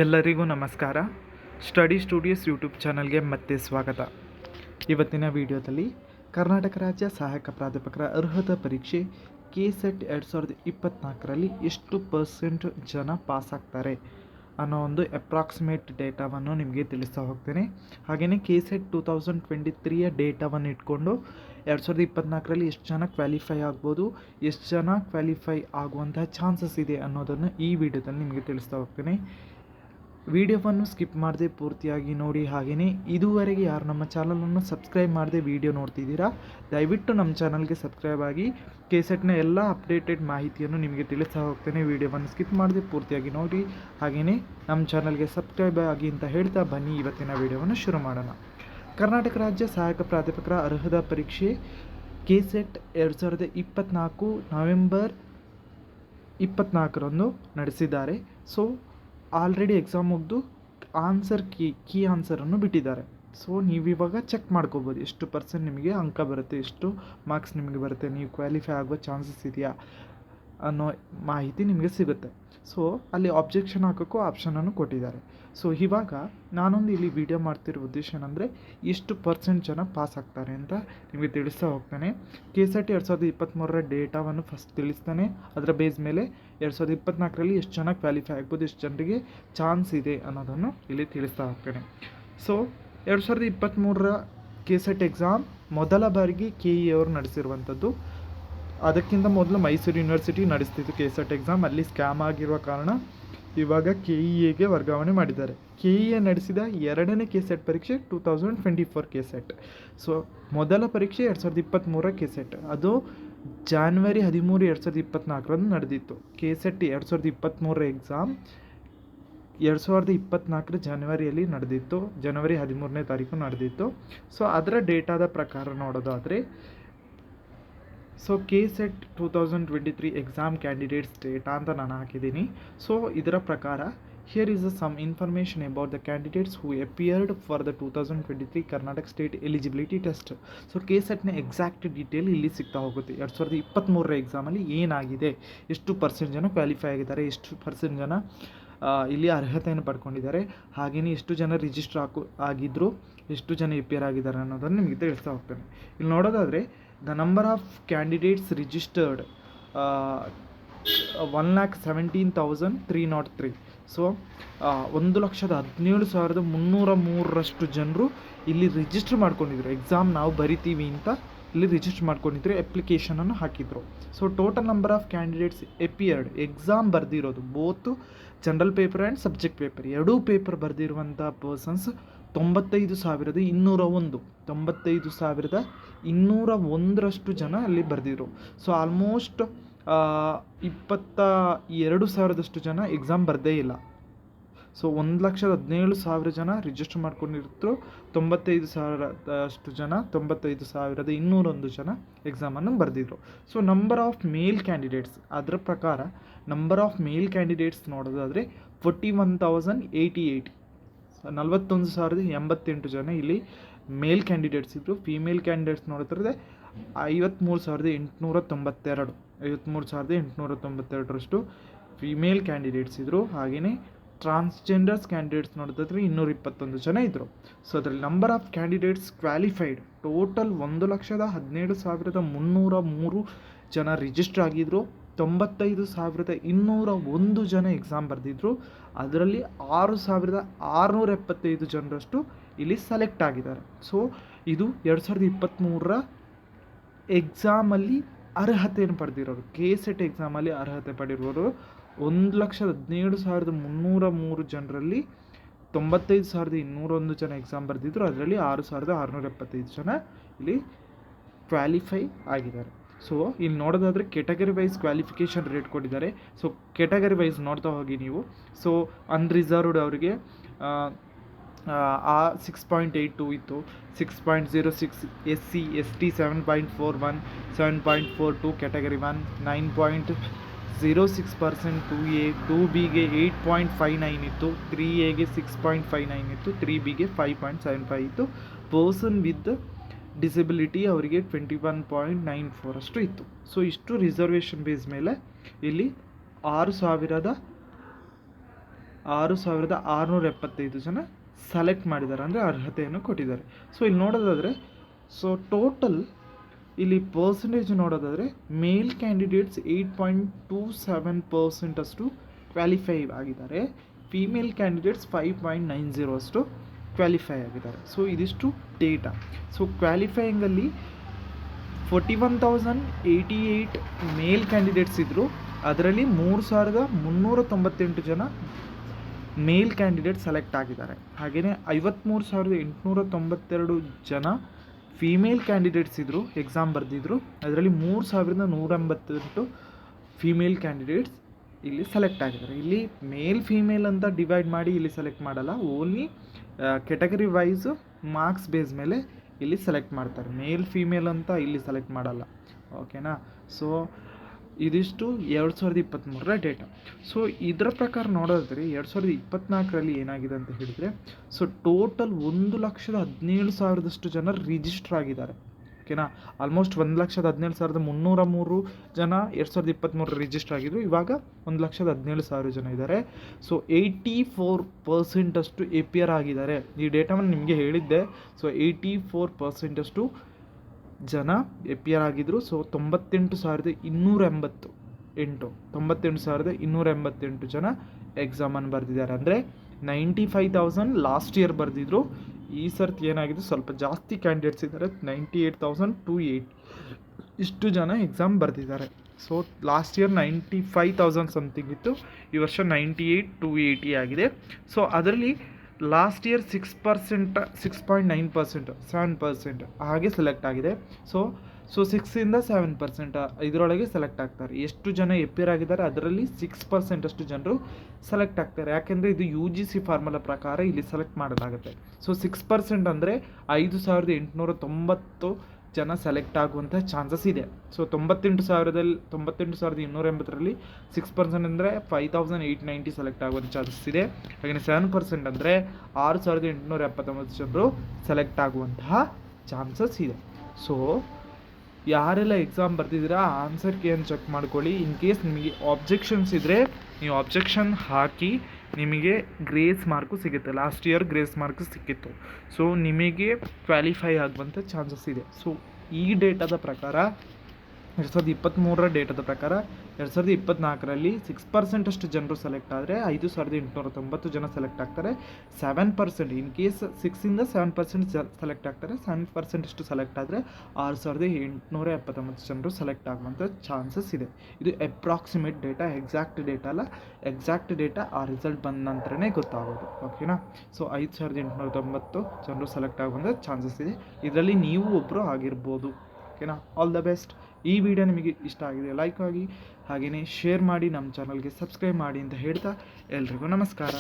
ಎಲ್ಲರಿಗೂ ನಮಸ್ಕಾರ. Study studios YouTube ಚಾನಲ್ಗೆ ಮತ್ತೆ ಸ್ವಾಗತ. ಇವತ್ತಿನ ವಿಡಿಯೋದಲ್ಲಿ ಕರ್ನಾಟಕ ರಾಜ್ಯ ಸಹಾಯಕ ಪ್ರಾಧ್ಯಾಪಕರ ಅರ್ಹತಾ ಪರೀಕ್ಷೆ KSET 2024ರಲ್ಲಿ ಎಷ್ಟು ಪರ್ಸೆಂಟ್ ಜನ ಪಾಸ್ ಆಗ್ತಾರೆ ಅನ್ನೋ ಒಂದು ಅಪ್ರಾಕ್ಸಿಮೇಟ್ ಡೇಟಾವನ್ನು ನಿಮಗೆ ತಿಳಿಸ್ತಾ ಹೋಗ್ತೇನೆ. ಹಾಗೆಯೇ KSET 2023ಯ ಡೇಟಾವನ್ನು ಇಟ್ಕೊಂಡು 2024ರಲ್ಲಿ ಎಷ್ಟು ಜನ ಕ್ವಾಲಿಫೈ ಆಗ್ಬೋದು, ಎಷ್ಟು ಜನ ಕ್ವಾಲಿಫೈ ಆಗುವಂತಹ ಚಾನ್ಸಸ್ ಇದೆ ಅನ್ನೋದನ್ನು ಈ ವಿಡಿಯೋದಲ್ಲಿ ನಿಮಗೆ ತಿಳಿಸ್ತಾ ಹೋಗ್ತೇನೆ. ವಿಡಿಯೋವನ್ನು ಸ್ಕಿಪ್ ಮಾಡದೆ ಪೂರ್ತಿಯಾಗಿ ನೋಡಿ. ಹಾಗೆಯೇ ಇದುವರೆಗೆ ಯಾರು ನಮ್ಮ ಚಾನಲನ್ನು ಸಬ್ಸ್ಕ್ರೈಬ್ ಮಾಡದೆ ವಿಡಿಯೋ ನೋಡ್ತಿದ್ದೀರಾ, ದಯವಿಟ್ಟು ನಮ್ಮ ಚಾನಲ್ಗೆ ಸಬ್ಸ್ಕ್ರೈಬ್ ಆಗಿ KSETನ ಎಲ್ಲ ಅಪ್ಡೇಟೆಡ್ ಮಾಹಿತಿಯನ್ನು ನಿಮಗೆ ತಿಳಿಸ್ತಾ ಹೋಗ್ತೇನೆ. ವಿಡಿಯೋವನ್ನು ಸ್ಕಿಪ್ ಮಾಡದೆ ಪೂರ್ತಿಯಾಗಿ ನೋಡಿ. ಹಾಗೆಯೇ ನಮ್ಮ ಚಾನಲ್ಗೆ ಸಬ್ಸ್ಕ್ರೈಬ್ ಆಗಿ ಅಂತ ಹೇಳ್ತಾ ಬನ್ನಿ ಇವತ್ತಿನ ವಿಡಿಯೋವನ್ನು ಶುರು ಮಾಡೋಣ. ಕರ್ನಾಟಕ ರಾಜ್ಯ ಸಹಾಯಕ ಪ್ರಾಧ್ಯಾಪಕರ ಅರ್ಹತಾ ಪರೀಕ್ಷೆ KSET 2024 ನವೆಂಬರ್ 24ರಂದು ನಡೆಸಿದ್ದಾರೆ. ಸೊ ಆಲ್ರೆಡಿ ಎಕ್ಸಾಮ್ ಮುಗಿದು ಆನ್ಸರ್ ಕೀ ಆನ್ಸರನ್ನು ಬಿಟ್ಟಿದ್ದಾರೆ. ಸೊ ನೀವು ಇವಾಗ ಚೆಕ್ ಮಾಡ್ಕೋಬೋದು ಎಷ್ಟು ಪರ್ಸೆಂಟ್ ನಿಮಗೆ ಅಂಕ ಬರುತ್ತೆ, ಎಷ್ಟು ಮಾರ್ಕ್ಸ್ ನಿಮಗೆ ಬರುತ್ತೆ, ನೀವು ಕ್ವಾಲಿಫೈ ಆಗುವ ಚಾನ್ಸಸ್ ಇದೆಯಾ ಅನ್ನೋ ಮಾಹಿತಿ ನಿಮಗೆ ಸಿಗುತ್ತೆ. ಸೊ ಅಲ್ಲಿ ಆಬ್ಜೆಕ್ಷನ್ ಹಾಕೋಕ್ಕೂ ಆಪ್ಷನನ್ನು ಕೊಟ್ಟಿದ್ದಾರೆ. ಸೊ ಇವಾಗ ನಾನೊಂದು ಇಲ್ಲಿ ವಿಡಿಯೋ ಮಾಡ್ತಿರೋ ಉದ್ದೇಶ ಏನಂದರೆ ಎಷ್ಟು ಪರ್ಸೆಂಟ್ ಜನ ಪಾಸ್ ಆಗ್ತಾರೆ ಅಂತ ನಿಮಗೆ ತಿಳಿಸ್ತಾ ಹೋಗ್ತಾನೆ. KSET 2023ರ ಡೇಟಾವನ್ನು ಫಸ್ಟ್ ತಿಳಿಸ್ತಾನೆ. ಅದರ ಬೇಸ್ ಮೇಲೆ 2024ರಲ್ಲಿ ಎಷ್ಟು ಜನ ಕ್ವಾಲಿಫೈ ಆಗ್ಬೋದು, ಎಷ್ಟು ಜನರಿಗೆ ಚಾನ್ಸ್ ಇದೆ ಅನ್ನೋದನ್ನು ಇಲ್ಲಿ ತಿಳಿಸ್ತಾ ಹೋಗ್ತಾನೆ. ಸೊ 2023ರ KSET ಎಕ್ಸಾಮ್ ಮೊದಲ ಬಾರಿಗೆ KE ಅವರು ನಡೆಸಿರುವಂಥದ್ದು. ಅದಕ್ಕಿಂತ ಮೊದಲು ಮೈಸೂರು ಯೂನಿವರ್ಸಿಟಿ ನಡೆಸ್ತಿತ್ತು KSET ಎಕ್ಸಾಮ್. ಅಲ್ಲಿ ಸ್ಕ್ಯಾಮ್ ಆಗಿರುವ ಕಾರಣ ಇವಾಗ KEAಗೆ ವರ್ಗಾವಣೆ ಮಾಡಿದ್ದಾರೆ. KEA ನಡೆಸಿದ ಎರಡನೇ KSET ಪರೀಕ್ಷೆ 2024 KSET. ಸೊ ಮೊದಲ ಪರೀಕ್ಷೆ 2023ರ KSET, ಅದು ಜಾನ್ವರಿ 13, 2024ರಂದು ನಡೆದಿತ್ತು. KSET 2023ರ ಎಕ್ಸಾಮ್ 2024 ಜನವರಿಯಲ್ಲಿ ನಡೆದಿತ್ತು, ಜನವರಿ 13ನೇ ತಾರೀಕು ನಡೆದಿತ್ತು. ಸೊ ಅದರ ಡೇಟಾದ ಪ್ರಕಾರ ನೋಡೋದಾದರೆ, so KSET 2023 exam candidates data ಅಂತ ನಾನು ಹಾಕಿದ್ದೀನಿ. ಸೊ ಇದರ ಪ್ರಕಾರ here is some information about the candidates who appeared for the 2023 Karnataka state eligibility test. So KSETನ ಎಕ್ಸಾಕ್ಟ್ ಡೀಟೇಲ್ ಇಲ್ಲಿ ಸಿಗ್ತಾ ಹೋಗುತ್ತೆ. 2023ರ ಎಕ್ಸಾಮಲ್ಲಿ ಏನಾಗಿದೆ, ಎಷ್ಟು ಪರ್ಸೆಂಟ್ ಜನ ಕ್ವಾಲಿಫೈ ಆಗಿದ್ದಾರೆ, ಎಷ್ಟು ಪರ್ಸೆಂಟ್ ಜನ ಇಲ್ಲಿ ಅರ್ಹತೆಯನ್ನು ಪಡ್ಕೊಂಡಿದ್ದಾರೆ, ಹಾಗೆಯೇ ಎಷ್ಟು ಜನ ರಿಜಿಸ್ಟರ್ ಆಗಿದ್ದರು, ಎಷ್ಟು ಜನ ಅಪಿಯರ್ ಆಗಿದ್ದಾರೆ ಅನ್ನೋದನ್ನು ನಿಮಗೆ ತಿಳಿಸ್ತಾ ಹೋಗ್ತೇನೆ. ಇಲ್ಲಿ ನೋಡೋದಾದರೆ the number of candidates registered 1,17,303. So 1,17,303 ಜನರು ಇಲ್ಲಿ ರಿಜಿಸ್ಟರ್ ಮಾಡ್ಕೊಂಡಿದ್ರು. ಎಕ್ಸಾಮ್ ನಾವು ಬರಿತೀವಿ ಅಂತ ಇಲ್ಲಿ ರಿಜಿಸ್ಟರ್ ಮಾಡ್ಕೊಂಡಿದ್ರು, ಅಪ್ಲಿಕೇಶನನ್ನು ಹಾಕಿದ್ರು. So total number of candidates appeared, exam ಬರೆದಿರೋದು both general paper and subject paper ಎರಡೂ ಪೇಪರ್ ಬರೆದಿರುವಂಥ ಪರ್ಸನ್ಸ್ 95,201. 95,201ರಷ್ಟು ಜನ ಅಲ್ಲಿ ಬರೆದಿದ್ರು. ಸೊ ಆಲ್ಮೋಸ್ಟ್ 22,000 ಜನ ಎಕ್ಸಾಮ್ ಬರದೇ ಇಲ್ಲ. ಸೊ 1,17,000 ಜನ ರಿಜಿಸ್ಟರ್ ಮಾಡ್ಕೊಂಡಿದ್ರು, 95,000 ಜನ 95,201 ಜನ ಎಕ್ಸಾಮನ್ನು ಬರೆದಿದ್ರು. So number of male candidates, ಅದರ ಪ್ರಕಾರ ನಂಬರ್ ಆಫ್ ಮೇಲ್ ಕ್ಯಾಂಡಿಡೇಟ್ಸ್ ನೋಡೋದಾದರೆ 41,088, 41,088 ಜನ ಇಲ್ಲಿ ಮೇಲ್ ಕ್ಯಾಂಡಿಡೇಟ್ಸ್ ಇದ್ದರು. ಫೀಮೇಲ್ ಕ್ಯಾಂಡಿಡೇಟ್ಸ್ ನೋಡಿದ್ರೆ 53,892, 53,892ರಷ್ಟು ಫೀಮೇಲ್ ಕ್ಯಾಂಡಿಡೇಟ್ಸ್ ಇದ್ದರು. ಹಾಗೆಯೇ ಟ್ರಾನ್ಸ್ಜೆಂಡರ್ಸ್ ಕ್ಯಾಂಡಿಡೇಟ್ಸ್ ನೋಡಿದ್ರೆ 221 ಜನ ಇದ್ದರು. ಸೊ ಅದರಲ್ಲಿ number of candidates qualified total 1,10,303 ಜನ ರಿಜಿಸ್ಟರ್ ಆಗಿದ್ದರು. 95,201 ಜನ ಎಕ್ಸಾಮ್ ಬರೆದಿದ್ರು. ಅದರಲ್ಲಿ 6,675 ಜನರಷ್ಟು ಇಲ್ಲಿ ಸೆಲೆಕ್ಟ್ ಆಗಿದ್ದಾರೆ. ಸೊ ಇದು 2023ರ ಎಕ್ಸಾಮಲ್ಲಿ ಅರ್ಹತೆಯನ್ನು ಪಡೆದಿರೋರು, KSET ಎಕ್ಸಾಮಲ್ಲಿ ಅರ್ಹತೆ ಪಡೆದಿರೋರು 1,17,303 ಜನರಲ್ಲಿ 95,201 ಜನ ಎಕ್ಸಾಮ್ ಬರೆದಿದ್ರು. ಅದರಲ್ಲಿ 6,675 ಜನ ಇಲ್ಲಿ ಕ್ವಾಲಿಫೈ ಆಗಿದ್ದಾರೆ. ಸೊ ಇಲ್ಲಿ ನೋಡೋದಾದರೆ ಕೆಟಗರಿ ವೈಸ್ ಕ್ವಾಲಿಫಿಕೇಷನ್ ರೇಟ್ ಕೊಟ್ಟಿದ್ದಾರೆ. ಸೊ ಕೆಟಗರಿ ವೈಸ್ ನೋಡ್ತಾ ಹೋಗಿ ನೀವು. ಸೊ ಅನ್ರಿಸರ್ವ್ಡ್ ಅವರಿಗೆ 6.82 ಇತ್ತು, 6.06 SC ST 7.41, 7.42 ಕ್ಯಾಟಗರಿ 1, 9.06% 2A, 2Bಗೆ 8.59 ಇತ್ತು, 3Aಗೆ 6.59 ಇತ್ತು, 3Bಗೆ 5.75 ಇತ್ತು. ಪರ್ಸನ್ ವಿತ್ ಡಿಸಬಿಲಿಟಿ ಅವರಿಗೆ 21.94 ಅಷ್ಟು ಇತ್ತು. ಸೊ ಇಷ್ಟು ರಿಸರ್ವೇಷನ್ ಬೇಸ್ ಮೇಲೆ ಇಲ್ಲಿ 6,000 6675 ಜನ ಸೆಲೆಕ್ಟ್ ಮಾಡಿದ್ದಾರೆ, ಅಂದರೆ ಅರ್ಹತೆಯನ್ನು ಕೊಟ್ಟಿದ್ದಾರೆ. ಸೊ ಇಲ್ಲಿ ನೋಡೋದಾದರೆ, ಸೊ ಟೋಟಲ್ ಇಲ್ಲಿ ಪರ್ಸೆಂಟೇಜ್ ನೋಡೋದಾದರೆ ಮೇಲ್ ಕ್ಯಾಂಡಿಡೇಟ್ಸ್ 8.27% ಅಷ್ಟು ಕ್ವಾಲಿಫೈ ಆಗಿದ್ದಾರೆ, ಫೀಮೇಲ್ ಕ್ಯಾಂಡಿಡೇಟ್ಸ್ 5.90 ಅಷ್ಟು ಕ್ವಾಲಿಫೈ ಆಗಿದ್ದಾರೆ. ಸೊ ಇದಿಷ್ಟು ಡೇಟಾ. ಸೊ ಕ್ವಾಲಿಫೈಯಿಂಗಲ್ಲಿ 41,088 ಮೇಲ್ ಕ್ಯಾಂಡಿಡೇಟ್ಸ್ ಇದ್ದರು, ಅದರಲ್ಲಿ 3,398 ಜನ ಮೇಲ್ ಕ್ಯಾಂಡಿಡೇಟ್ ಸೆಲೆಕ್ಟ್ ಆಗಿದ್ದಾರೆ. ಹಾಗೆಯೇ 53,892 ಜನ ಫೀಮೇಲ್ ಕ್ಯಾಂಡಿಡೇಟ್ಸ್ ಇದ್ದರು, ಎಕ್ಸಾಮ್ ಬರೆದಿದ್ರು, ಅದರಲ್ಲಿ 3,188 ಫೀಮೇಲ್ ಕ್ಯಾಂಡಿಡೇಟ್ಸ್ ಇಲ್ಲಿ ಸೆಲೆಕ್ಟ್ ಆಗಿದ್ದಾರೆ. ಇಲ್ಲಿ ಮೇಲ್ ಫೀಮೇಲ್ ಅಂತ ಡಿವೈಡ್ ಮಾಡಿ ಇಲ್ಲಿ ಸೆಲೆಕ್ಟ್ ಮಾಡಲ್ಲ, only category wise marks base ಮೇಲೆ ಇಲ್ಲಿ ಸೆಲೆಕ್ಟ್ ಮಾಡ್ತಾರೆ, ಮೇಲ್ ಫೀಮೇಲ್ ಅಂತ ಇಲ್ಲಿ ಸೆಲೆಕ್ಟ್ ಮಾಡಲ್ಲ. ಓಕೆನಾ? ಸೊ ಇದಿಷ್ಟು 2023ರ ಡೇಟಾ. ಸೊ ಇದರ ಪ್ರಕಾರ ನೋಡೋದಾದ್ರೆ 2024ರಲ್ಲಿ ಏನಾಗಿದೆ ಅಂತ ಹೇಳಿದರೆ, ಸೊ ಟೋಟಲ್ 1,17,000 ಜನ ರಿಜಿಸ್ಟರ್ ಆಗಿದ್ದಾರೆ. ಓಕೆನಾ? ಆಲ್ಮೋಸ್ಟ್ 1,17,303 ಜನ 2023 ರಿಜಿಸ್ಟರ್ ಆಗಿದ್ರು, ಇವಾಗ 1,17,000 ಜನ ಇದ್ದಾರೆ. ಸೊ 84% ಅಷ್ಟು APR ಆಗಿದ್ದಾರೆ. ಈ ಡೇಟಾವನ್ನು ನಿಮಗೆ ಹೇಳಿದ್ದೆ. ಸೊ 84% ಜನ APR ಆಗಿದ್ರು. ಸೊ 98,288 ಜನ ಎಕ್ಸಾಮನ್ನು ಬರೆದಿದ್ದಾರೆ. ಅಂದರೆ 95,000 ಲಾಸ್ಟ್ ಇಯರ್ ಬರೆದಿದ್ರು, ಈ ಸರ್ತಿ ಏನಾಗಿದೆ ಸ್ವಲ್ಪ ಜಾಸ್ತಿ ಕ್ಯಾಂಡಿಡೇಟ್ಸ್ ಇದ್ದಾರೆ, 98,280 ಇಷ್ಟು ಜನ ಎಕ್ಸಾಮ್ ಬರೆದಿದ್ದಾರೆ. ಸೊ ಲಾಸ್ಟ್ ಇಯರ್ 95,000 ಸಮಥಿಂಗ್ ಇತ್ತು, ಈ ವರ್ಷ 98,280 ಆಗಿದೆ. ಸೊ ಅದರಲ್ಲಿ ಲಾಸ್ಟ್ ಇಯರ್ 6%, 6.9%, 7% ಹಾಗೆ ಸೆಲೆಕ್ಟ್ ಆಗಿದೆ. ಸೊ 6ಇಂದ 7% ಇದರೊಳಗೆ ಸೆಲೆಕ್ಟ್ ಆಗ್ತಾರೆ. ಎಷ್ಟು ಜನ APR ಆಗಿದ್ದಾರೆ ಅದರಲ್ಲಿ 6% ಅಷ್ಟು ಜನರು ಸೆಲೆಕ್ಟ್ ಆಗ್ತಾರೆ. ಯಾಕೆಂದರೆ ಇದು UGC ಫಾರ್ಮುಲಾ ಪ್ರಕಾರ ಇಲ್ಲಿ ಸೆಲೆಕ್ಟ್ ಮಾಡಲಾಗುತ್ತೆ. ಸೊ 6% ಅಂದರೆ 5,890 ಜನ ಸೆಲೆಕ್ಟ್ ಆಗುವಂಥ ಚಾನ್ಸಸ್ ಇದೆ. ಸೊ 98,280ರಲ್ಲಿ 6% ಅಂದರೆ 5,890 ಸೆಲೆಕ್ಟ್ ಆಗುವಂಥ ಚಾನ್ಸಸ್ ಇದೆ. ಹಾಗೆಯೇ 7% ಅಂದರೆ 6,879 ಜನರು ಸೆಲೆಕ್ಟ್ ಆಗುವಂತಹ ಚಾನ್ಸಸ್ ಇದೆ. ಸೊ ಯಾರೆಲ್ಲ ಎಕ್ಸಾಮ್ ಬರ್ತಿದ್ದೀರಾ ಆನ್ಸರ್ ಕೀಯನ್ನು ಚೆಕ್ ಮಾಡ್ಕೊಳ್ಳಿ. ಇನ್ ಕೇಸ್ ನಿಮಗೆ ಆಬ್ಜೆಕ್ಷನ್ಸ್ ಇದ್ದರೆ ನೀವು ಆಬ್ಜೆಕ್ಷನ್ ಹಾಕಿ, ನಿಮಗೆ ಗ್ರೇಸ್ ಮಾರ್ಕು ಸಿಗುತ್ತೆ. ಲಾಸ್ಟ್ ಇಯರ್ ಗ್ರೇಸ್ ಮಾರ್ಕ್ ಸಿಕ್ಕಿತ್ತು. ಸೊ ನಿಮಗೆ ಕ್ವಾಲಿಫೈ ಆಗುವಂಥ ಚಾನ್ಸಸ್ ಇದೆ. ಸೊ ಈ ಡೇಟಾದ ಪ್ರಕಾರ 2023ರ ಡೇಟಾದ ಪ್ರಕಾರ 2024ರಲ್ಲಿ 6% ಅಷ್ಟು ಜನರು ಸೆಲೆಕ್ಟ್ ಆದರೆ 5,890 ಜನ ಸೆಲೆಕ್ಟ್ ಆಗ್ತಾರೆ. 7% ಇನ್ ಕೇಸ್ 6ಇಂದ 7% ಸೆಲೆಕ್ಟ್ ಆಗ್ತಾರೆ. 7% ಅಷ್ಟು ಸೆಲೆಕ್ಟ್ ಆದರೆ 6,879 ಜನರು ಸೆಲೆಕ್ಟ್ ಆಗುವಂಥ ಚಾನ್ಸಸ್ ಇದೆ. ಇದು ಅಪ್ರಾಕ್ಸಿಮೇಟ್ ಡೇಟಾ, ಎಕ್ಸಾಕ್ಟ್ ಡೇಟಾ ಅಲ್ಲ. ಎಕ್ಸಾಕ್ಟ್ ಡೇಟಾ ಆ ರಿಸಲ್ಟ್ ಬಂದ ನಂತರನೇ ಗೊತ್ತಾಗೋದು. ಓಕೆನಾ? ಸೊ 5,890 ಜನರು ಸೆಲೆಕ್ಟ್ ಆಗುವಂಥ ಚಾನ್ಸಸ್ ಇದೆ. ಇದರಲ್ಲಿ ನೀವು ಒಬ್ಬರು ಆಗಿರ್ಬೋದು. ಓಕೆನಾ? All the best. ಈ ವಿಡಿಯೋ ನಿಮಗೆ ಇಷ್ಟ ಆಗಿದೆ ಲೈಕ್ ಆಗಿ, ಹಾಗೆಯೇ ಶೇರ್ ಮಾಡಿ, ನಮ್ಮ ಚಾನಲ್ಗೆ ಸಬ್ಸ್ಕ್ರೈಬ್ ಮಾಡಿ ಅಂತ ಹೇಳ್ತಾ ಎಲ್ರಿಗೂ ನಮಸ್ಕಾರ.